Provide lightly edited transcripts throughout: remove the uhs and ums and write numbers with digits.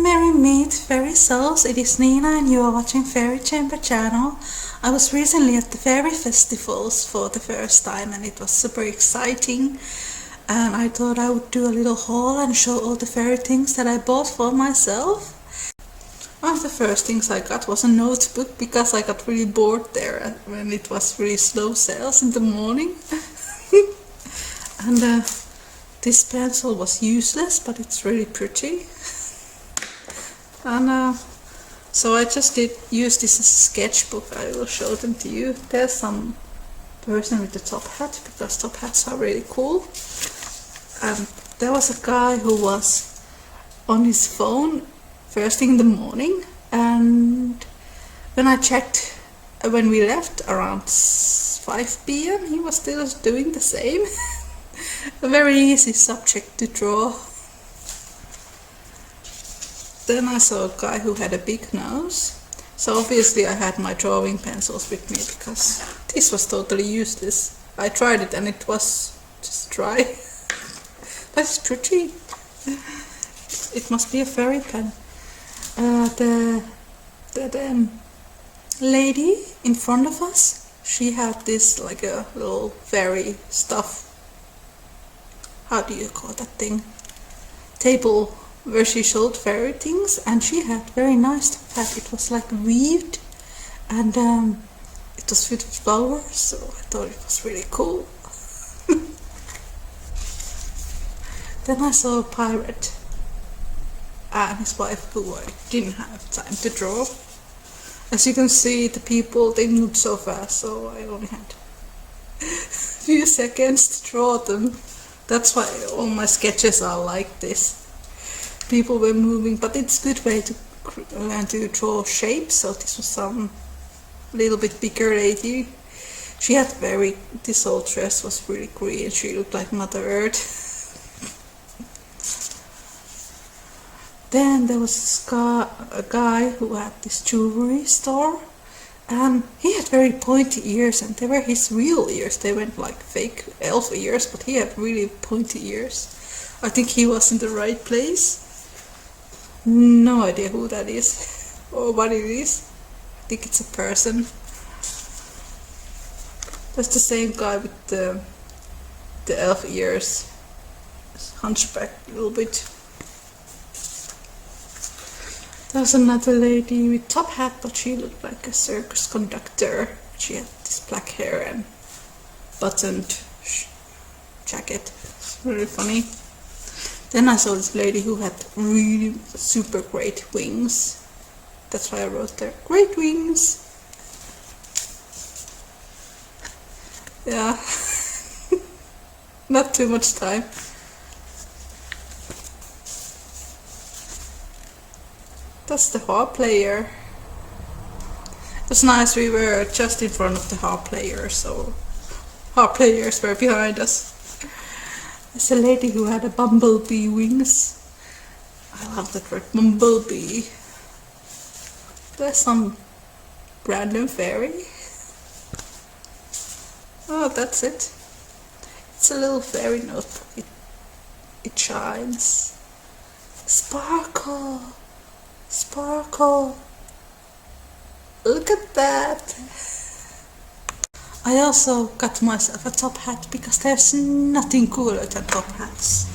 Merry meet fairy souls, it is Niina and you are watching Fairy Chamber channel. I was recently at the fairy festivals for the first time and it was super exciting, and I thought I would do a little haul and show all the fairy things that I bought for myself. One of the first things I got was a notebook because I got really bored there when it was really slow sales in the morning. And this pencil was useless, but it's really pretty. And so I just use this as a sketchbook. I will show them to you. There's some person with the top hat, because top hats are really cool. And there was a guy who was on his phone first thing in the morning, and when I checked when we left around 5 p.m. he was still doing the same. A very easy subject to draw. Then I saw a guy who had a big nose, so obviously I had my drawing pencils with me because this was totally useless. I tried it and it was just dry. But it's pretty. It must be a fairy pen. The lady in front of us, she had this like a little fairy stuff. How do you call that thing? Table where she showed fairy things, and she had very nice hat. It was like weaved, and it was filled with flowers, so I thought it was really cool. Then I saw a pirate and his wife, who I didn't have time to draw. As you can see, the people, they moved so fast, so I only had a few seconds to draw them. That's why all my sketches are like this. People were moving, but it's a good way to learn to draw shapes. So this was some little bit bigger lady. She had this old dress was really green. She looked like Mother Earth. Then there was a guy who had this jewelry store, and he had very pointy ears, and they were his real ears. They went like fake elf ears, but he had really pointy ears. I think he was in the right place. No idea who that is or what it is. I think it's a person. That's the same guy with the elf ears. Hunchback a little bit. There was another lady with top hat, but she looked like a circus conductor. She had this black hair and buttoned jacket. It's really funny. Then I saw this lady who had really super great wings. That's why I wrote there, great wings. Yeah, not too much time. That's the harp player. It was nice, we were just in front of the harp player, so harp players were behind us. There's a lady who had a bumblebee wings. I love that word, bumblebee. There's some random fairy. Oh, that's it. It's a little fairy notebook. It shines. Sparkle. Sparkle. Look at that. I also got myself a top hat because there's nothing cooler than top hats.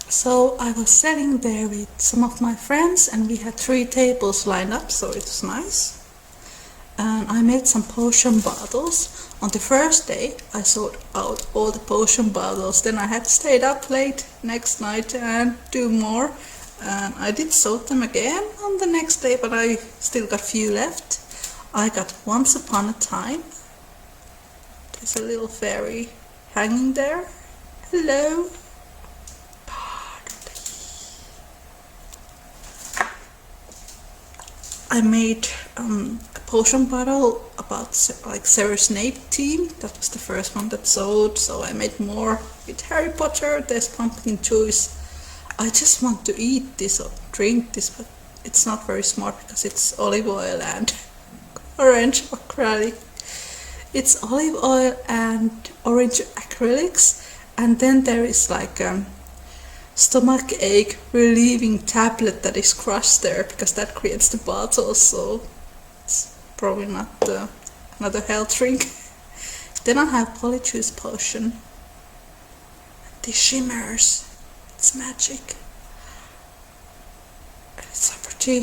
So I was sitting there with some of my friends and we had 3 tables lined up, so it was nice. And I made some potion bottles. On the first day I sold out all the potion bottles, then I had stayed up late next night and do more. And I did sew them again on the next day, but I still got few left. I got Once Upon a Time. There's a little fairy hanging there. Hello. I made a potion bottle about like Severus Snape theme. That was the first one that sold, so I made more with Harry Potter. There's pumpkin juice. I just want to eat this or drink this, but it's not very smart because it's olive oil and orange acrylic. It's olive oil and orange acrylics, and then there is like stomach ache relieving tablet that is crushed there, because that creates the bottle, so it's probably not another health drink. Then I have polyjuice potion. These shimmers, it's magic. It's so pretty.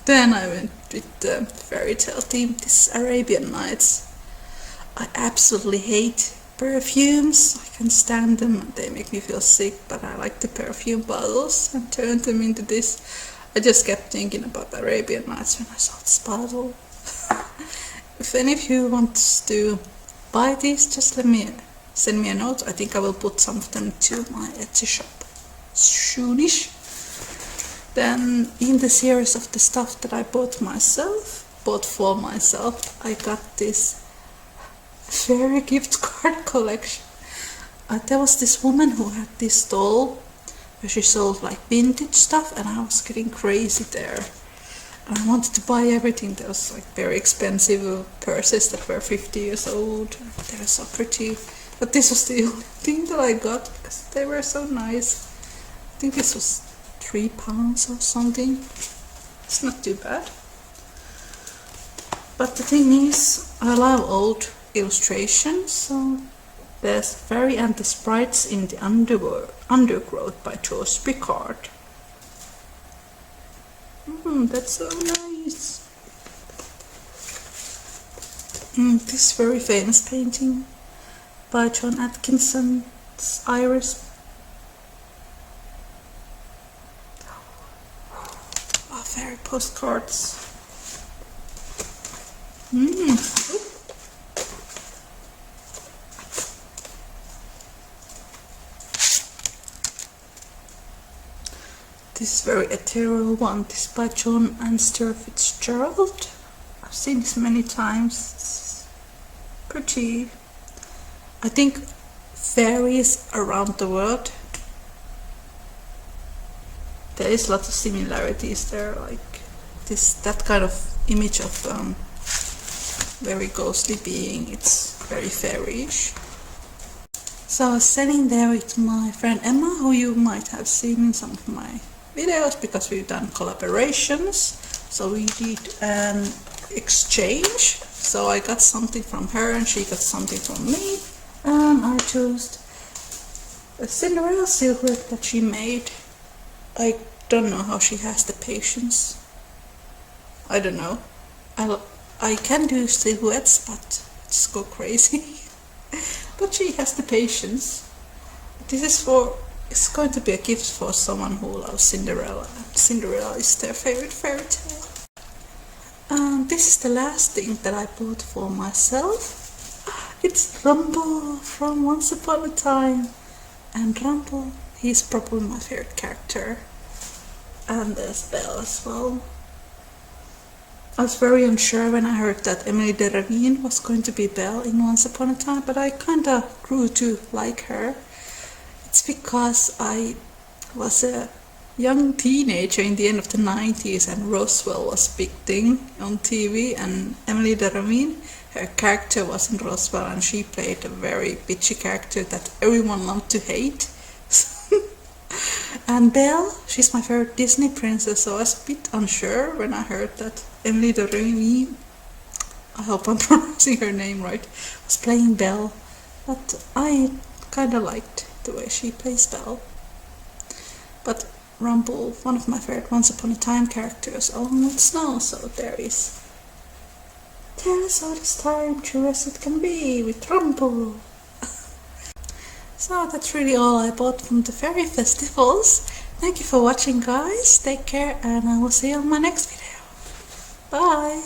Then I went with the fairy tale theme, this Arabian Nights. I absolutely hate perfumes. I can't stand them, they make me feel sick, but I like the perfume bottles and turned them into this. I just kept thinking about Arabian Nights when I saw this bottle. If any of you want to buy these, just send me a note. I think I will put some of them to my Etsy shop soonish. Then in the series of the stuff that I bought for myself, I got this faerie gift card collection. There was this woman who had this stall where she sold like vintage stuff, and I was getting crazy there. And I wanted to buy everything. There was like very expensive purses that were 50 years old. They were so pretty. But this was the only thing that I got because they were so nice. I think this was £3 or something. It's not too bad. But the thing is, I love old illustrations, so there's Faerie and the Sprites in the Undergrowth by George Picard. That's so nice. This very famous painting by John Atkinson's Iris. Oh, fairy postcards. This very ethereal one, this is by John and Stuart Fitzgerald. I've seen this many times. It's pretty. I think fairies around the world, there is lots of similarities there, like that kind of image of very ghostly being. It's very fairy-ish. So I was sitting there with my friend Emma, who you might have seen in some of my videos because we've done collaborations. So we did an exchange. So I got something from her and she got something from me. And I chose a Cinderella silhouette that she made. I don't know how she has the patience. I don't know. I can do silhouettes, but I just go crazy. But she has the patience. It's going to be a gift for someone who loves Cinderella. Cinderella is their favorite fairy tale. This is the last thing that I bought for myself. It's Rumble from Once Upon a Time. And Rumble, he's probably my favorite character. And there's Belle as well. I was very unsure when I heard that Emily de Ravine was going to be Belle in Once Upon a Time, but I kinda grew to like her. It's because I was a young teenager in the end of the 90s and Roswell was a big thing on TV, and Emily de Ravine, her character was in Roswell and she played a very bitchy character that everyone loved to hate. And Belle, she's my favorite Disney princess, so I was a bit unsure when I heard that Emily de Ravine, I hope I'm pronouncing her name right, was playing Belle, but I kinda liked the way she plays Belle. But Rumble, one of my favorite Once Upon a Time characters, along with Snow, so there is. Tell us how this time true as it can be with Rumble. So that's really all I bought from the fairy festivals. Thank you for watching, guys. Take care and I will see you on my next video. Bye!